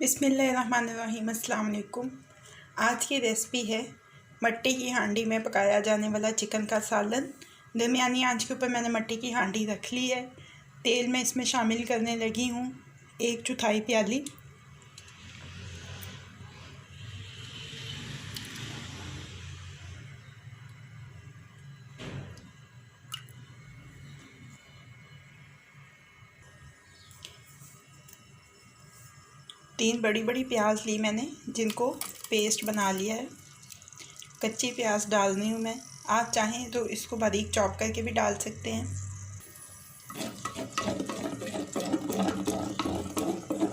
बिस्मिल्लाहिर्रहमानिर्रहीम। अस्सलाम वालेकुम। आज की रेसिपी है मट्टी की हांडी में पकाया जाने वाला चिकन का सालन। दरमियानी आंच के ऊपर मैंने मट्टी की हांडी रख ली है। तेल में इसमें शामिल करने लगी हूँ 1/4 प्याली। तीन बड़ी बड़ी प्याज ली मैंने, जिनको पेस्ट बना लिया है। कच्ची प्याज डाल रही हूँ मैं। आप चाहें तो इसको बारीक चॉप करके भी डाल सकते हैं।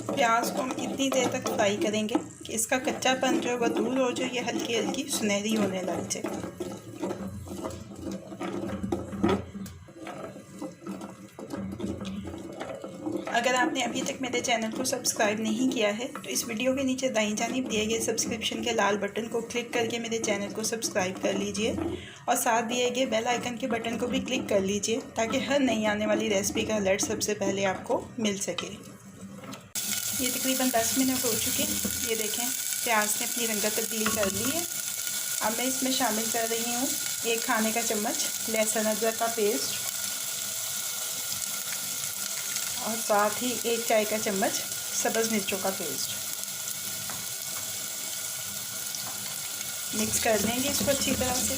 प्याज को हम इतनी देर तक फ्राई करेंगे कि इसका कच्चापन जो है वह दूर हो जाए, ये हल्की हल्की सुनहरी होने लग जाए। अगर आपने अभी तक मेरे चैनल को सब्सक्राइब नहीं किया है तो इस वीडियो के नीचे दाईं जानिब दिए गए सब्सक्रिप्शन के लाल बटन को क्लिक करके मेरे चैनल को सब्सक्राइब कर लीजिए और साथ दिए गए बेल आइकन के बटन को भी क्लिक कर लीजिए ताकि हर नई आने वाली रेसिपी का अलर्ट सबसे पहले आपको मिल सके। ये तकरीबन 10 मिनट हो चुके। ये देखें प्याज ने अपनी रंगत तब्दील कर ली है। अब मैं इसमें शामिल कर रही हूँ 1 खाने का चम्मच लहसुन अदरक का पेस्ट और साथ ही 1 चाय का चम्मच सब्ज़ मिर्चों का पेस्ट। मिक्स कर देंगे इसको अच्छी तरह से।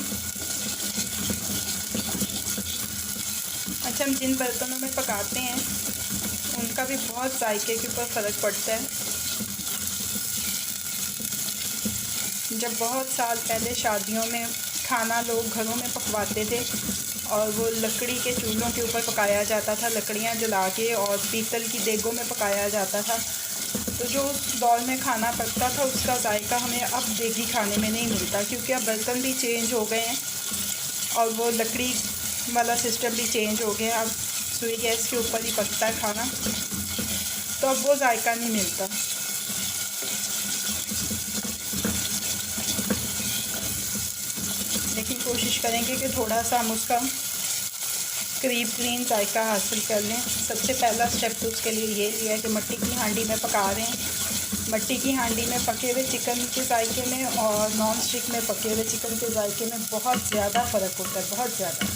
अच्छा, हम जिन बर्तनों में पकाते हैं उनका भी बहुत जायके के ऊपर फ़र्क पड़ता है। जब बहुत साल पहले शादियों में खाना लोग घरों में पकवाते थे और वो लकड़ी के चूल्हों के ऊपर पकाया जाता था, लकड़ियाँ जला के, और पीतल की देगों में पकाया जाता था। तो जो उस दौर में खाना पकता था उसका जायका हमें अब देगी खाने में नहीं मिलता, क्योंकि अब बर्तन भी चेंज हो गए हैं और वो लकड़ी वाला सिस्टम भी चेंज हो गया। अब सुई गैस के ऊपर ही पकता है खाना, तो अब वो जायका नहीं मिलता। लेकिन कोशिश करेंगे कि थोड़ा सा हम उसका करीब क्लीन जायका हासिल कर लें। सबसे पहला स्टेप तो उसके लिए ये लिया है कि मट्टी की हांडी में पका रहे हैं। मट्टी की हांडी में पके हुए चिकन के जायके में और नॉन स्टिक में पके हुए चिकन के जायके में बहुत ज़्यादा फ़र्क होता है, बहुत ज़्यादा।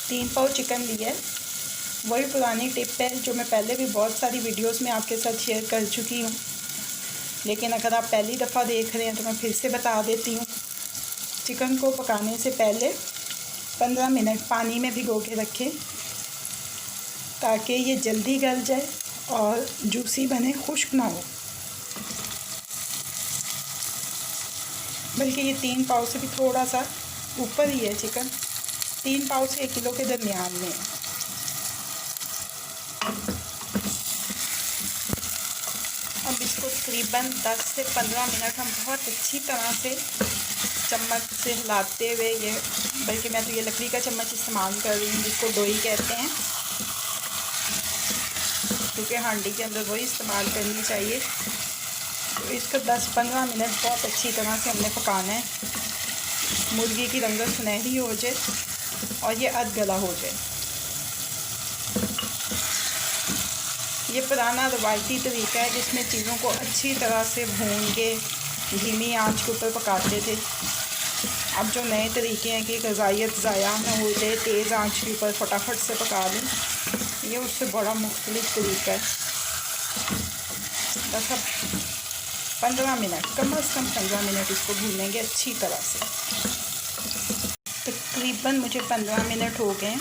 3 पाव चिकन लिया है। वही पुरानी टिप है जो मैं पहले भी बहुत सारी वीडियोस में आपके साथ शेयर कर चुकी हूँ, लेकिन अगर आप पहली दफ़ा देख रहे हैं तो मैं फिर से बता देती हूँ। चिकन को पकाने से पहले 15 मिनट पानी में भिगो के रखें ताकि ये जल्दी गल जाए और जूसी बने, खुश्क ना हो। बल्कि ये 3 पाव से भी थोड़ा सा ऊपर ही है चिकन, 3 पाव से 1 किलो के दरमियान में है। अब इसको तकरीबन 10 से 15 मिनट हम बहुत अच्छी तरह से चम्मच से हिलाते हुए, ये बल्कि मैं तो ये लकड़ी का चम्मच इस्तेमाल कर रही हूँ जिसको डोई कहते हैं, क्योंकि हांडी के अंदर वही इस्तेमाल करनी चाहिए। तो इसको 10-15 मिनट बहुत अच्छी तरह से हमने पकाना है। मुर्गी की रंगत सुनहरी हो जाए और ये अध गला हो जाए। ये पुराना रवायती तरीका है जिसमें चीज़ों को अच्छी तरह से भून के धीमी आंच के ऊपर पकाते थे। अब जो नए तरीके हैं कि ग़िज़ाइयत ज़ाया ना हो जाए, तेज़ आंच के ऊपर फटाफट से पका लें, ये उससे बड़ा मुख्तलिफ तरीका है। बस अब 15 मिनट, कम से कम 15 मिनट इसको भूनेंगे अच्छी तरह से। तकरीबन मुझे 15 मिनट हो गए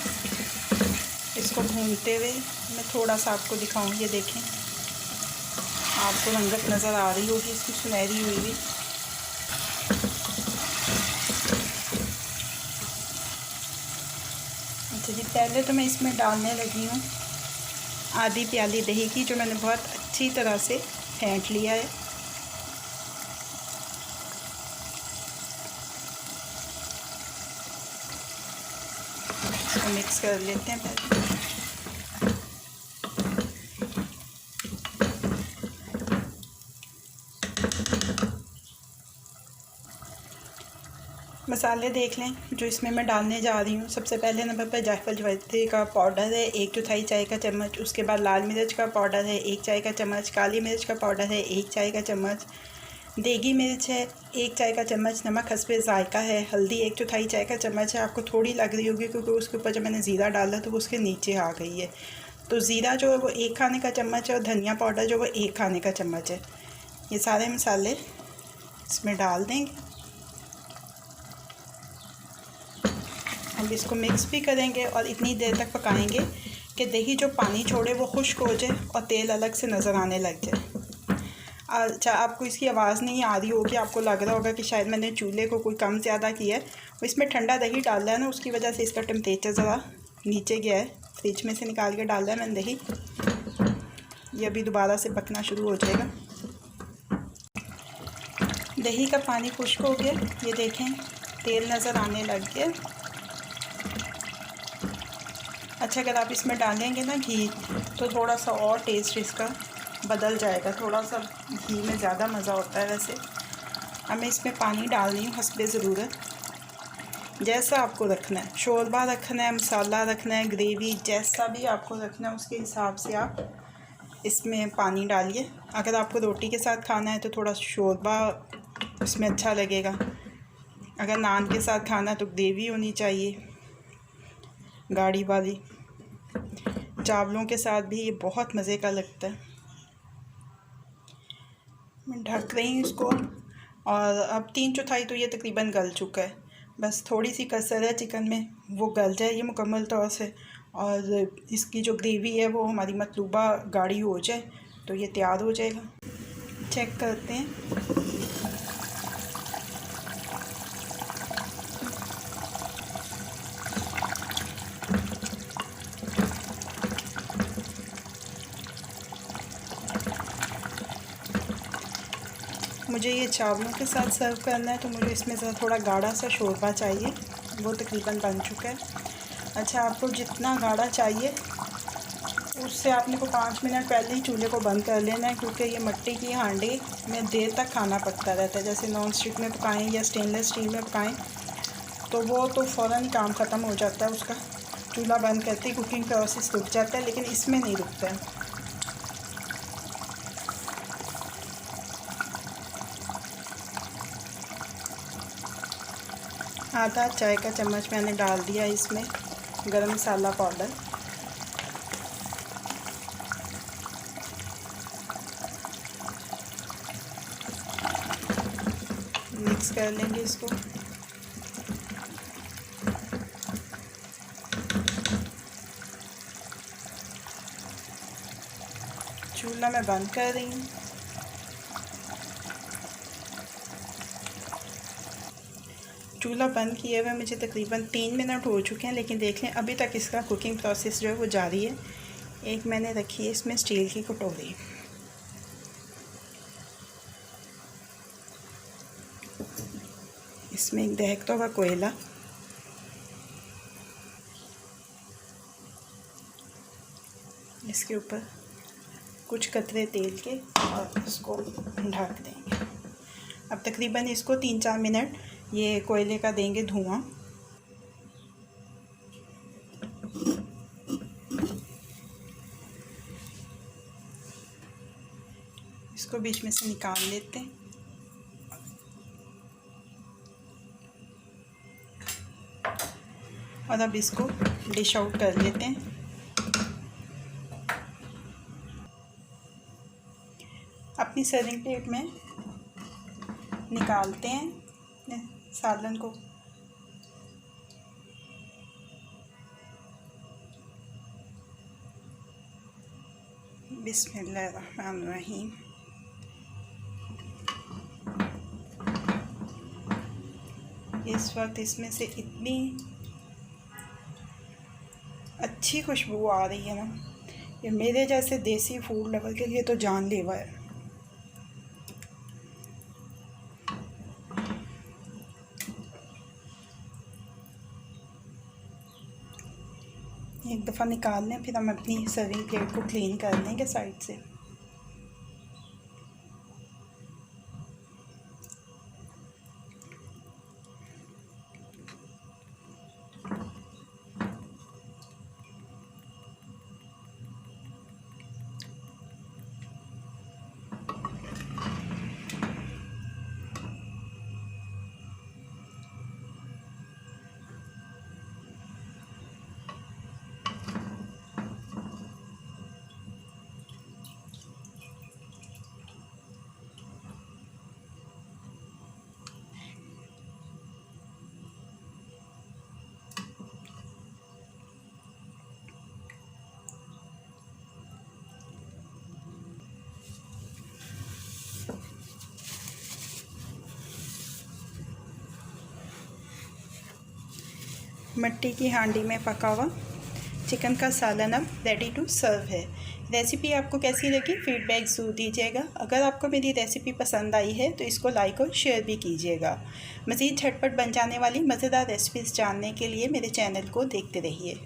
इसको भूनते हुए। मैं थोड़ा सा आपको दिखाऊँ, ये देखें, आपको रंगत नज़र आ रही होगी इसकी सुनहरी हुई हुई। अच्छा जी, पहले तो मैं इसमें डालने लगी हूँ आधी प्याली दही की, जो मैंने बहुत अच्छी तरह से फेंट लिया है। इसको मिक्स कर लेते हैं पहले। मसाले देख लें जो इसमें मैं डालने जा रही हूँ। सबसे पहले नंबर पर जायफल जवैत्री का पाउडर है 1/4 चाय का चम्मच। उसके बाद लाल मिर्च का पाउडर है 1 चाय का चम्मच। काली मिर्च का पाउडर है 1 चाय का चम्मच। देगी मिर्च है 1 चाय का चम्मच। नमक हस्बे ज़ायका है। हल्दी 1/4 चाय का चम्मच है। आपको थोड़ी लग रही होगी क्योंकि उसके ऊपर जब मैंने ज़ीरा डाला तो वो उसके नीचे आ गई है। तो ज़ीरा जो है वो 1 खाने का चम्मच है और धनिया पाउडर जो है वो 1 खाने का चम्मच है। ये सारे मसाले इसमें डाल देंगे। हम इसको मिक्स भी करेंगे और इतनी देर तक पकाएंगे कि दही जो पानी छोड़े वो खुश्क हो जाए और तेल अलग से नज़र आने लग जाए। अच्छा, आपको इसकी आवाज़ नहीं आ रही होगी, आपको लग रहा होगा कि शायद मैंने चूल्हे को कोई कम ज़्यादा किया है। इसमें ठंडा दही डाला है ना, उसकी वजह से इसका टेम्परेचर ज़रा नीचे गया है। फ्रिज में से निकाल के डाला है मैंने दही। ये अभी दोबारा से पकना शुरू हो जाएगा। दही का पानी खुश्क हो गया, ये देखें तेल नज़र आने लग गया। अच्छा, अगर आप इसमें डालेंगे ना घी तो थोड़ा सा और टेस्ट इसका बदल जाएगा। थोड़ा सा घी में ज़्यादा मज़ा होता है। वैसे अब मैं इसमें पानी डाल रही हूँ हस्बे ज़रूरत, जैसा आपको रखना है। शोरबा रखना है, मसाला रखना है, ग्रेवी, जैसा भी आपको रखना है उसके हिसाब से आप इसमें पानी डालिए। अगर आपको रोटी के साथ खाना है तो थोड़ा शोरबा उसमें अच्छा लगेगा। अगर नान के साथ खाना है तो ग्रेवी होनी चाहिए गाढ़ी वाली। चावलों के साथ भी ये बहुत मज़े का लगता है। मैं ढक रही हूँ इसको और अब 3/4 तो ये तकरीबन गल चुका है। बस थोड़ी सी कसर है चिकन में, वो गल जाए ये मुकम्मल तौर से और इसकी जो ग्रेवी है वो हमारी मतलूबा गाढ़ी हो जाए तो ये तैयार हो जाएगा। चेक करते हैं। मुझे ये चावलों के साथ सर्व करना है तो मुझे इसमें ज़रा थोड़ा गाढ़ा सा शोरबा चाहिए। वो तकरीबन बन चुका है। अच्छा, आपको जितना गाढ़ा चाहिए उससे आपने को 5 मिनट पहले ही चूल्हे को बंद कर लेना है, क्योंकि ये मिट्टी की हांडी में देर तक खाना पकता रहता है। जैसे नॉन स्टिक में पकाएं या स्टेनलेस स्टील में पकाएं तो वो तो फ़ौरन ही काम ख़त्म हो जाता है उसका। चूल्हा बंद करते ही कुकिंग प्रोसेस रुक जाता है, लेकिन इसमें नहीं रुकता है। आधा चाय का चम्मच मैंने डाल दिया इसमें गरम मसाला पाउडर। मिक्स कर लेंगे इसको। चूल्हा मैं बंद कर रही हूँ। चूल्हा बंद किए हुए मुझे तकरीबन 3 मिनट हो चुके हैं, लेकिन देख लें अभी तक इसका कुकिंग प्रोसेस जो है वो जारी है। एक मैंने रखी है इसमें स्टील की कटोरी। इसमें एक दहकता हुआ कोयला, इसके ऊपर कुछ कतरे तेल के और इसको ढक देंगे। अब तकरीबन इसको 3-4 मिनट ये कोयले का देंगे धुआं। इसको बीच में से निकाल लेते हैं। और अब इसको डिश आउट कर लेते हैं। अपनी सर्विंग प्लेट में निकालते हैं सालन को। बिस्मिल्लाहिर्रहमानिर्रहीम। इस वक्त इसमें से इतनी अच्छी खुशबू आ रही है ना, ये मेरे जैसे देसी फूड लवर के लिए तो जानलेवा है। एक दफ़ा निकाल लें, फिर हम अपनी सर्विंग प्लेट को क्लीन कर लेंगे साइड से। मिट्टी की हांडी में पका हुआ चिकन का सालन अब रेडी टू सर्व है। रेसिपी आपको कैसी लगी फीडबैक ज़रूर दीजिएगा। अगर आपको मेरी रेसिपी पसंद आई है तो इसको लाइक और शेयर भी कीजिएगा। मज़ीद झटपट बन जाने वाली मज़ेदार रेसिपीज़ जानने के लिए मेरे चैनल को देखते रहिए।